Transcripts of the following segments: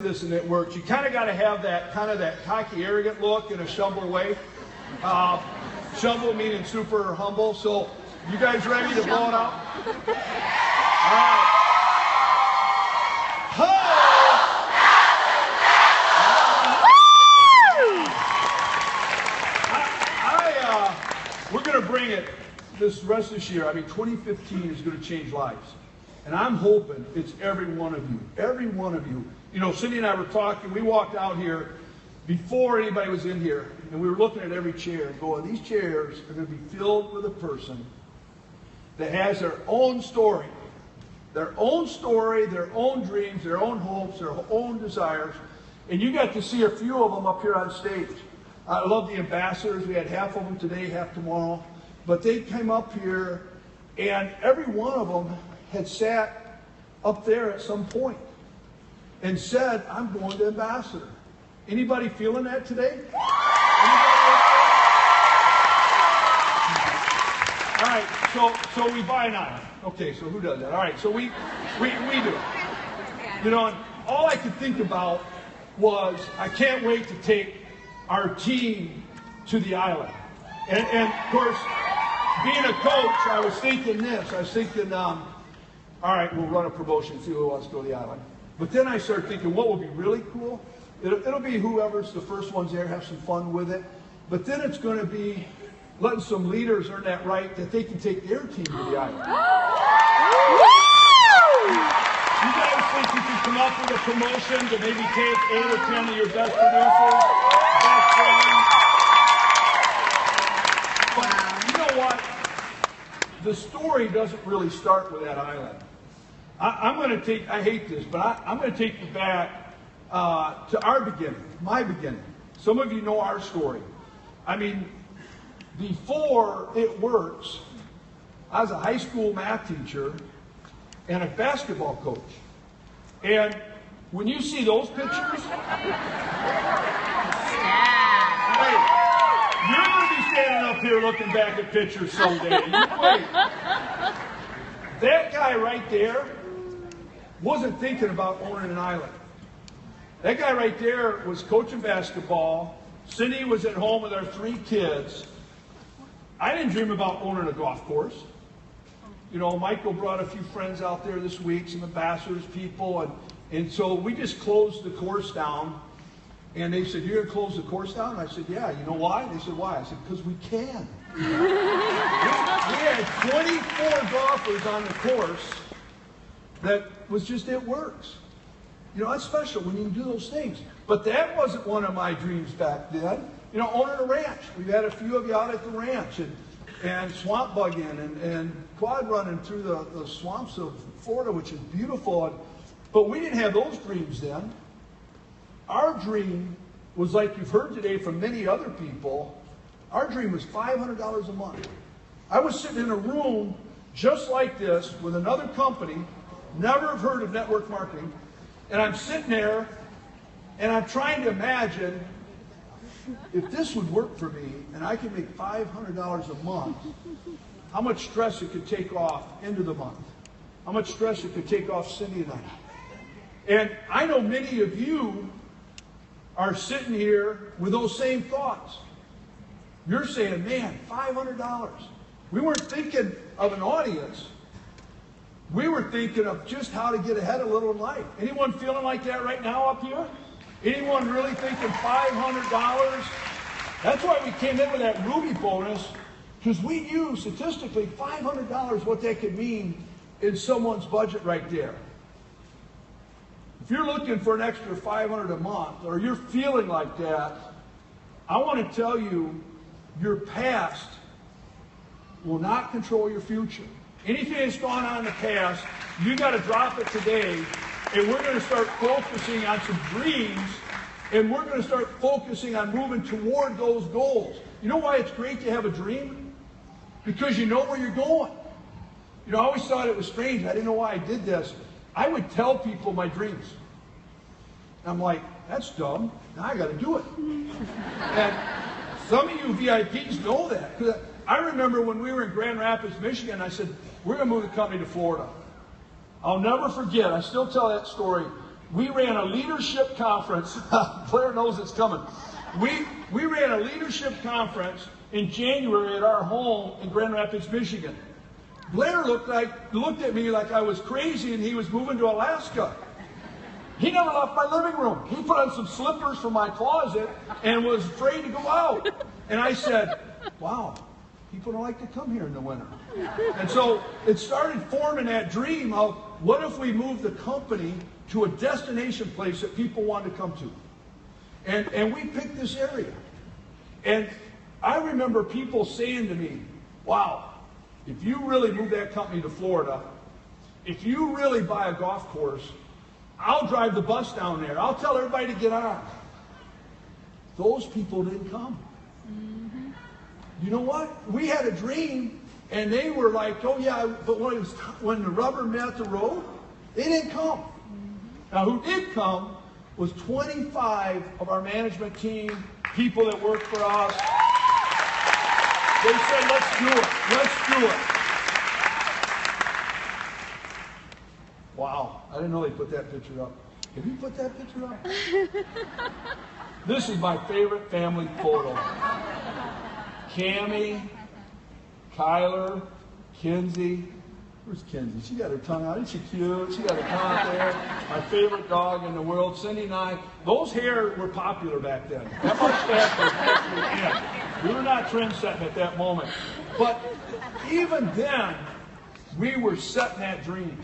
this and it works. You kind of got to have that cocky, arrogant look in a Shumble way. Shumble meaning super humble. So, you guys ready to blow it out? All right. We're going to bring it this rest of this year. I mean, 2015 is going to change lives. And I'm hoping it's every one of you. Every one of you. You know, Cindy and I were talking. We walked out here before anybody was in here. And we were looking at every chair and going, these chairs are going to be filled with a person that has their own story. Their own story, their own dreams, their own hopes, their own desires. And you got to see a few of them up here on stage. I love the ambassadors. We had half of them today, half tomorrow. But they came up here, and every one of them had sat up there at some point and said, I'm going to ambassador. Anybody feeling that today? All right, so we buy an island. Okay, so who does that? All right, so we do. You know, and all I could think about was, I can't wait to take our team to the island. And of course, being a coach, I was thinking this. I was thinking, all right, we'll run a promotion, see who wants to go to the island. But then I started thinking, what would be really cool? It'll be whoever's the first ones there, have some fun with it. But then it's going to be letting some leaders earn that right that they can take their team to the island. You guys think you can come up with a promotion to maybe take 8 or 10 of your best producers, best friends? But you know what? The story doesn't really start with that island. I'm going to take, I hate this, but I'm going to take you back to our beginning, my beginning. Some of you know our story. I mean, before it works, I was a high school math teacher and a basketball coach. And when you see those pictures, wait, you're going to be standing up here looking back at pictures someday. You wait. That guy right there wasn't thinking about owning an island. That guy right there was coaching basketball. Cindy was at home with our 3 kids. I didn't dream about owning a golf course. You know, Michael brought a few friends out there this week, some ambassadors, people, and so we just closed the course down. And they said, you're going to close the course down? And I said, yeah. You know why? They said, why? I said, because we can. We had 24 golfers on the course that was just, it works. You know, that's special when you can do those things. But that wasn't one of my dreams back then. You know, owning a ranch. We've had a few of you out at the ranch and swamp bugging and quad running through the swamps of Florida, which is beautiful. But we didn't have those dreams then. Our dream was, like you've heard today from many other people, our dream was $500 a month. I was sitting in a room just like this with another company, never have heard of network marketing, and I'm sitting there and I'm trying to imagine if this would work for me and I could make $500 a month, how much stress it could take off into the month. How much stress it could take off Cindy and I. And I know many of you are sitting here with those same thoughts. You're saying, man, $500. We weren't thinking of an audience. We were thinking of just how to get ahead a little in life. Anyone feeling like that right now up here? Anyone really thinking $500? That's why we came in with that Ruby bonus, because we knew statistically $500 what that could mean in someone's budget right there. If you're looking for an extra $500 a month, or you're feeling like that, I want to tell you, your past will not control your future. Anything that's gone on in the past, you got to drop it today, and we're going to start focusing on some dreams, and we're going to start focusing on moving toward those goals. You know why it's great to have a dream? Because you know where you're going. You know, I always thought it was strange. I didn't know why I did this. I would tell people my dreams. I'm like, that's dumb. Now I got to do it. And some of you VIPs know that. 'Cause I remember when we were in Grand Rapids, Michigan, I said, we're going to move the company to Florida. I'll never forget, I still tell that story. we ran a leadership conference. Blair knows it's coming. We ran a leadership conference in January at our home in Grand Rapids, Michigan. Blair looked at me like I was crazy and he was moving to Alaska. He never left my living room. He put on some slippers from my closet and was afraid to go out. And I said, wow, people don't like to come here in the winter. And so it started forming that dream of what if we moved the company to a destination place that people wanted to come to. And we picked this area. And I remember people saying to me, wow, if you really move that company to Florida, if you really buy a golf course, I'll drive the bus down there. I'll tell everybody to get on. Those people didn't come. Mm-hmm. You know what? We had a dream, and they were like, oh yeah, but when the rubber met the road, they didn't come. Mm-hmm. Now, who did come was 25 of our management team, people that work for us. They said, let's do it. Let's do it. Wow. I didn't know they put that picture up. Have you put that picture up? This is my favorite family photo. Cammie, Kyler, Kinsey. Where's Kinsey? She got her tongue out. Isn't she cute? She got her tongue out there. My favorite dog in the world, Cindy and I. Those hair were popular back then. That mustache was actually in. We were not trendsetting at that moment. But even then, we were setting that dream.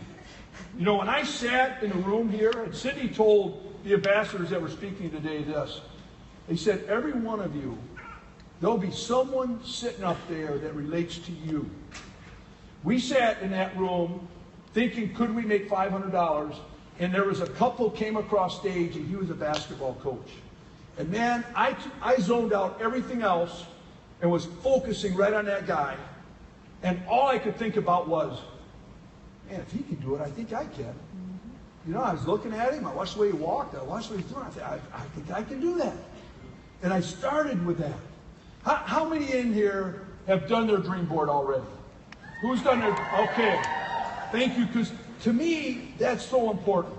You know, when I sat in the room here, and Cindy told the ambassadors that were speaking today this, they said, every one of you, there'll be someone sitting up there that relates to you. We sat in that room thinking, could we make $500? And there was a couple came across stage, and he was a basketball coach. And man, I zoned out everything else and was focusing right on that guy. And all I could think about was, man, if he can do it, I think I can. Mm-hmm. You know, I was looking at him. I watched the way he walked. I watched what he was doing. I thought, I think I can do that. And I started with that. How many in here have done their dream board already? Who's done their... Okay. Thank you, because to me, that's so important.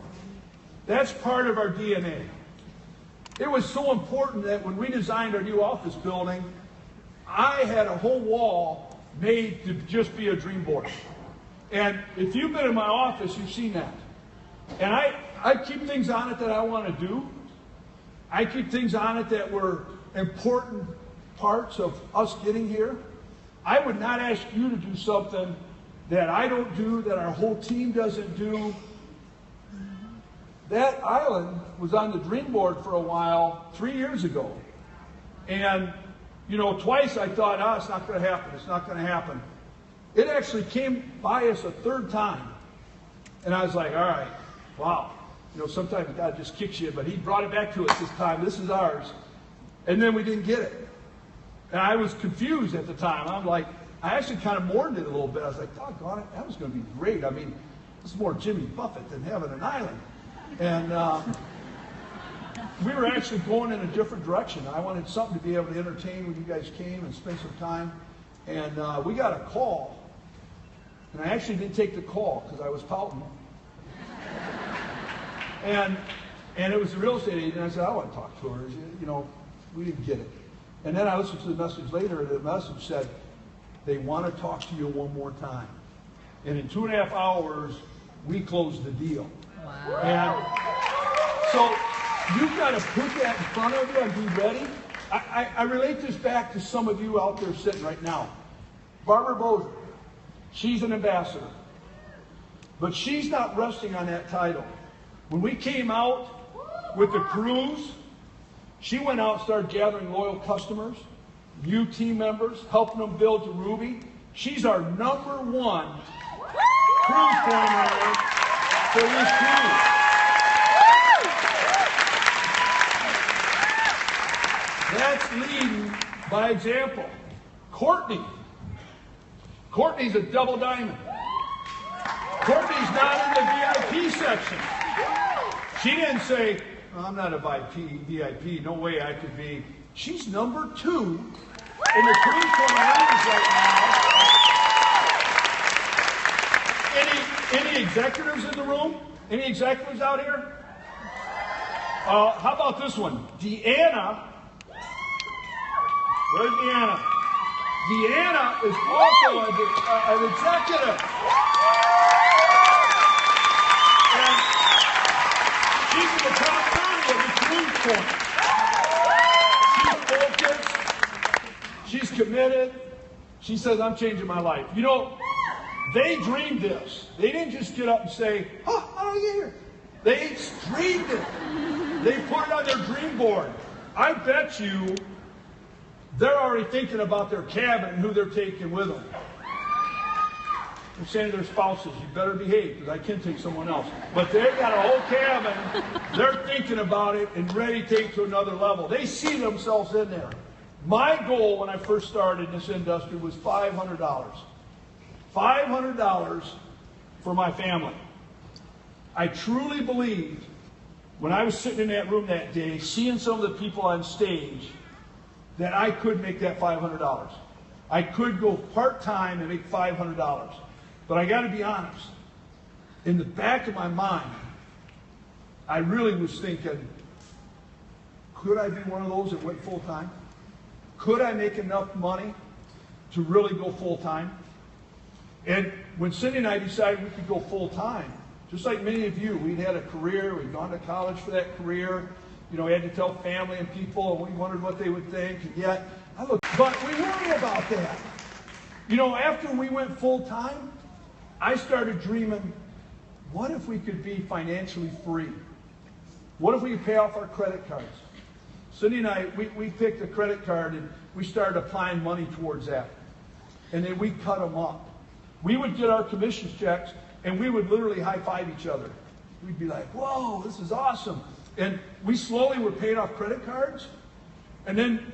That's part of our DNA. It was so important that when we designed our new office building, I had a whole wall made to just be a dream board. And if you've been in my office, you've seen that. And I keep things on it that I want to do. I keep things on it that were important parts of us getting here. I would not ask you to do something that I don't do, that our whole team doesn't do. That island was on the dream board for a while 3 years ago. And, you know, twice I thought, it's not going to happen. It's not going to happen. It actually came by us a third time. And I was like, all right, wow. You know, sometimes God just kicks you, but he brought it back to us this time. This is ours. And then we didn't get it. And I was confused at the time. I'm like, I actually kind of mourned it a little bit. I was like, doggone it, that was going to be great. I mean, this is more Jimmy Buffett than having an island. And we were actually going in a different direction. I wanted something to be able to entertain when you guys came and spend some time. And we got a call. And I actually didn't take the call because I was pouting. And it was a real estate agent. I said, I want to talk to her. You know, we didn't get it. And then I listened to the message later, and the message said, they want to talk to you one more time. And in 2.5 hours, we closed the deal. Wow. And so you've got to put that in front of you and be ready. I relate this back to some of you out there sitting right now. Barbara Bozer, she's an ambassador. But she's not resting on that title. When we came out with the cruise, she went out and started gathering loyal customers, new team members, helping them build to Ruby. She's our #1 cruise coordinator for this cruise. That's leading by example. Courtney's a double diamond. Courtney's not in the VIP section. She didn't say, I'm not a VIP, no way I could be. She's #2 in the cruise coordinators right now. Any executives in the room? Any executives out here? How about this one? Deanna. Where's Deanna? Deanna is also an executive. And she's in the top 30 of the Cruise Point. She's focused. She's committed. She says, I'm changing my life. You know, they dreamed this. They didn't just get up and say, oh, how do I get here? They dreamed it. They put it on their dream board. I bet you they're already thinking about their cabin and who they're taking with them. They're saying to their spouses, you better behave because I can take someone else. But they've got a whole cabin. They're thinking about it and ready to take it to another level. They see themselves in there. My goal when I first started in this industry was $500. $500 for my family. I truly believed when I was sitting in that room that day, seeing some of the people on stage, that I could make that $500. I could go part-time and make $500. But I got to be honest, in the back of my mind, I really was thinking, could I be one of those that went full-time? Could I make enough money to really go full-time? And when Cindy and I decided we could go full-time, just like many of you, we'd had a career, we'd gone to college for that career, you know, we had to tell family and people, and we wondered what they would think, and yet, but we worry about that. You know, after we went full-time, I started dreaming, what if we could be financially free? What if we could pay off our credit cards? Cindy and I, we picked a credit card, and we started applying money towards that. And then we cut them up. We would get our commissions checks, and we would literally high-five each other. We'd be like, whoa, this is awesome. And we slowly were paying off credit cards. And then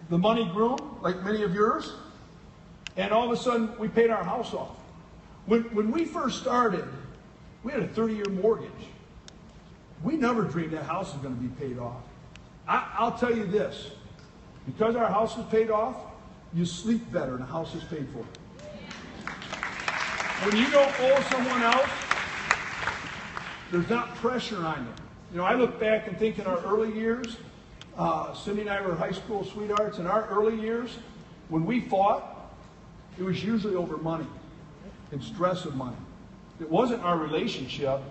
the money grew, like many of yours. And all of a sudden, we paid our house off. When we first started, we had a 30-year mortgage. We never dreamed that house was going to be paid off. I'll tell you this. Because our house is paid off, you sleep better and the house is paid for. When you don't owe someone else, there's not pressure on you. You know, I look back and think in our early years, Cindy and I were high school sweethearts. In our early years, when we fought, it was usually over money and stress of money. It wasn't our relationship.